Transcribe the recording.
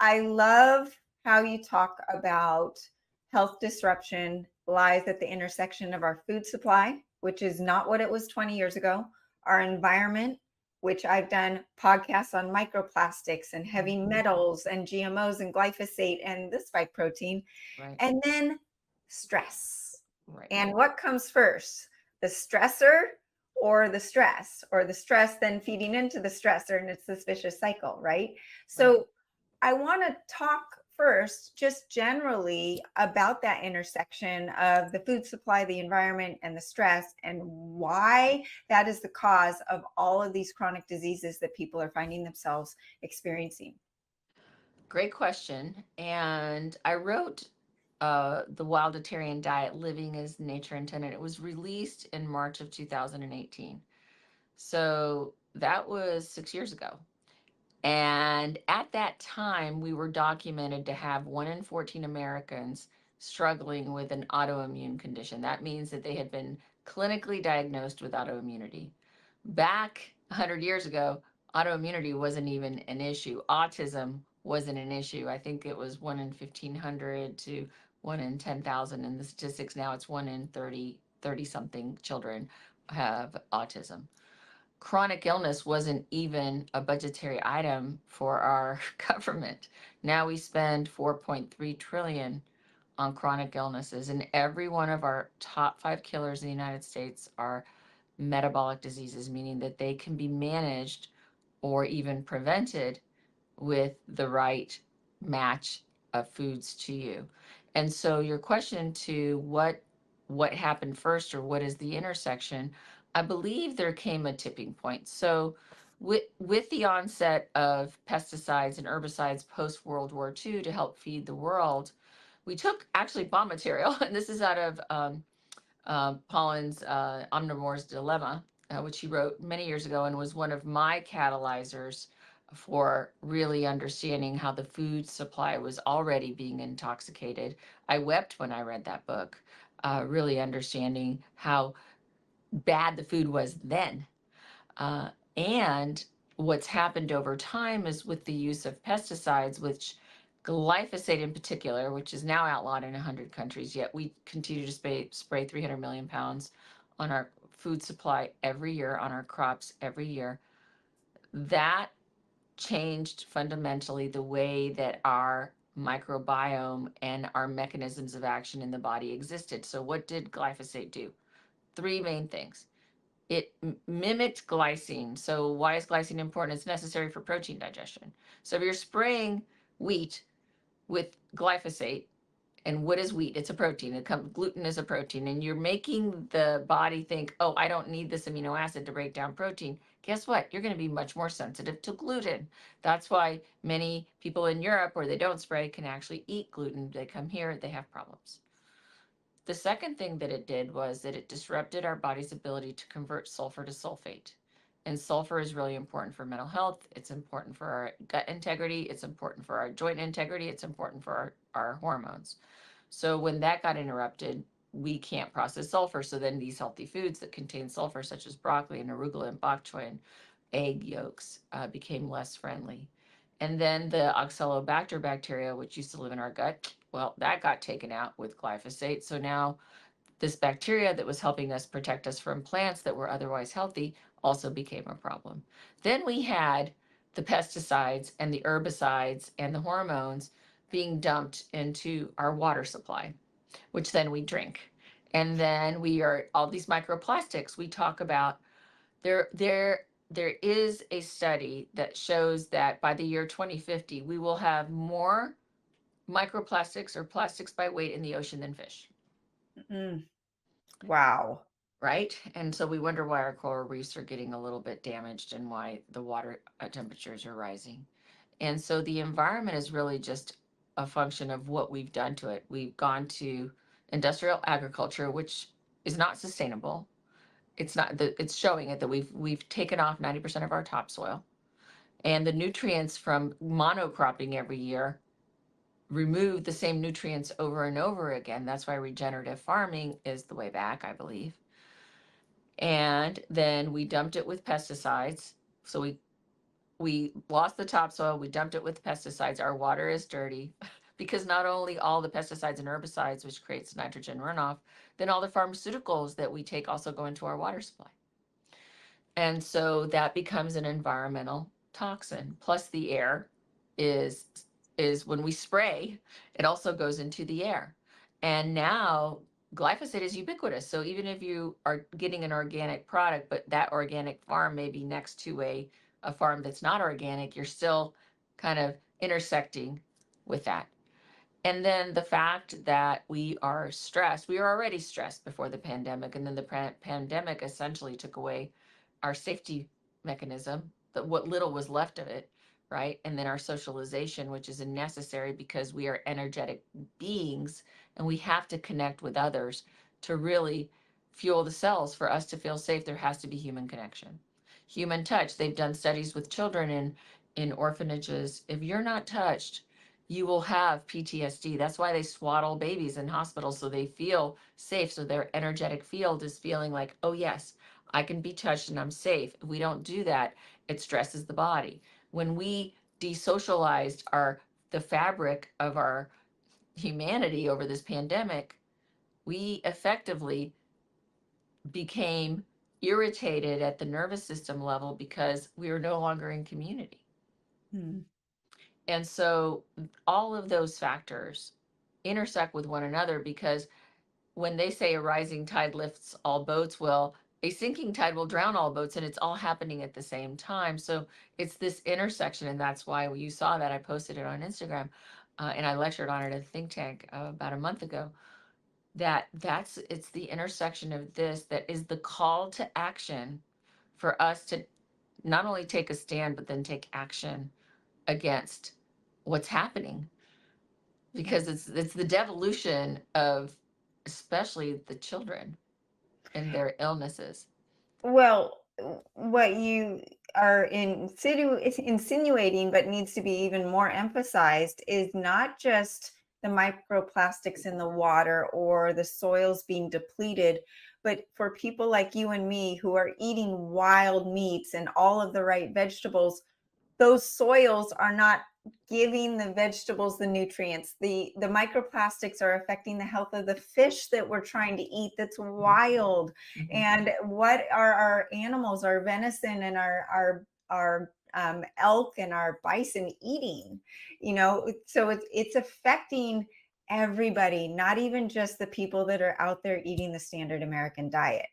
I love how you talk about health disruption lies at the intersection of our food supply, which is not what it was 20 years ago, our environment, which I've done podcasts on microplastics and heavy metals and GMOs and glyphosate and this spike protein, Right, and then stress. right, And what comes first, the stressor or the stress then feeding into the stressor, and it's this vicious cycle, right? right. So I want to talk first, just generally, about that intersection of the food supply, the environment, and the stress, and why that is the cause of all of these chronic diseases that people are finding themselves experiencing. Great question. And I wrote The Wildatarian Diet Living as Nature Intended. It was released in March of 2018. So that was 6 years ago. And at that time, we were documented to have 1 in 14 Americans struggling with an autoimmune condition. That means that they had been clinically diagnosed with autoimmunity. Back 100 years ago, autoimmunity wasn't even an issue. Autism wasn't an issue. I think it was 1 in 1,500 to 1 in 10,000. And the statistics now, it's 1 in 30 something children have autism. Chronic illness wasn't even a budgetary item for our government. Now we spend 4.3 trillion on chronic illnesses, and every one of our top 5 killers in the United States are metabolic diseases, meaning that they can be managed or even prevented with the right match of foods to you. And so your question to what happened first, or what is the intersection, I believe there came a tipping point. So with the onset of pesticides and herbicides post World War II to help feed the world, we took actually bomb material, and this is out of Pollan's Omnivore's Dilemma, which he wrote many years ago and was one of my catalyzers for really understanding how the food supply was already being intoxicated. I wept when I read that book, really understanding how bad the food was then. Uh, and what's happened over time is with the use of pesticides, which glyphosate in particular, which is now outlawed in 100 countries, yet we continue to spray 300 million pounds on our food supply every year, on our crops every year. That changed fundamentally the way that our microbiome and our mechanisms of action in the body existed. So, what did glyphosate do? Three main things. It mimicked glycine. So why is glycine important? It's necessary for protein digestion. So if you're spraying wheat with glyphosate, and what is wheat? It's a protein. Gluten is a protein, and you're making the body think, oh, I don't need this amino acid to break down protein. Guess what? You're going to be much more sensitive to gluten. That's why many people in Europe, where they don't spray, can actually eat gluten. They come here, they have problems. The second thing that it did was that it disrupted our body's ability to convert sulfur to sulfate. And sulfur is really important for mental health. It's important for our gut integrity. It's important for our joint integrity. It's important for our hormones. So when that got interrupted, we can't process sulfur. So then these healthy foods that contain sulfur, such as broccoli and arugula and bok choy and egg yolks, became less friendly. And then the oxalobacter bacteria, which used to live in our gut, well, that got taken out with glyphosate. So now this bacteria that was helping us protect us from plants that were otherwise healthy also became a problem. Then we had the pesticides and the herbicides and the hormones being dumped into our water supply, which then we drink. And then we are all these microplastics we talk about. There is a study that shows that by the year 2050, we will have more microplastics or plastics by weight in the ocean than fish. Mm, wow. Right? And so we wonder why our coral reefs are getting a little bit damaged and why the water temperatures are rising. And so the environment is really just a function of what we've done to it. We've gone to industrial agriculture, which is not sustainable. It's not that it's showing it that we've taken off 90% of our topsoil, and the nutrients from monocropping every year remove the same nutrients over and over again. That's why regenerative farming is the way back, I believe. And then we dumped it with pesticides. So we lost the topsoil, we dumped it with pesticides, our water is dirty. Because not only all the pesticides and herbicides, which creates nitrogen runoff, then all the pharmaceuticals that we take also go into our water supply. And so that becomes an environmental toxin. Plus the air is when we spray, it also goes into the air. And now glyphosate is ubiquitous. So even if you are getting an organic product, but that organic farm may be next to a farm that's not organic, you're still kind of intersecting with that. And then the fact that we are stressed, we were already stressed before the pandemic, and then the pandemic essentially took away our safety mechanism, that what little was left of it, right? And then our socialization, which is necessary because we are energetic beings and we have to connect with others to really fuel the cells. For us to feel safe, there has to be human connection. Human touch. They've done studies with children in orphanages. If you're not touched, you will have PTSD. That's why they swaddle babies in hospitals so they feel safe. So their energetic field is feeling like, oh, yes, I can be touched and I'm safe. If we don't do that, it stresses the body. When we desocialized the fabric of our humanity over this pandemic, we effectively became irritated at the nervous system level because we were no longer in community. Hmm. And so all of those factors intersect with one another, because when they say a rising tide lifts all boats, well, a sinking tide will drown all boats, and it's all happening at the same time. So it's this intersection, and that's why you saw that I posted it on Instagram, and I lectured on it at a think tank about a month ago. It's the intersection of this that is the call to action for us to not only take a stand, but then take action against what's happening, because it's the devolution of especially the children and their illnesses. Well, what you are insinuating, but needs to be even more emphasized, is not just the microplastics in the water or the soils being depleted, but for people like you and me who are eating wild meats and all of the right vegetables, those soils are not giving the vegetables the nutrients. The microplastics are affecting the health of the fish that we're trying to eat, that's wild. Mhm. And what are our animals, our venison and our elk and our bison eating? So it's affecting everybody, not even just the people that are out there eating the standard American diet.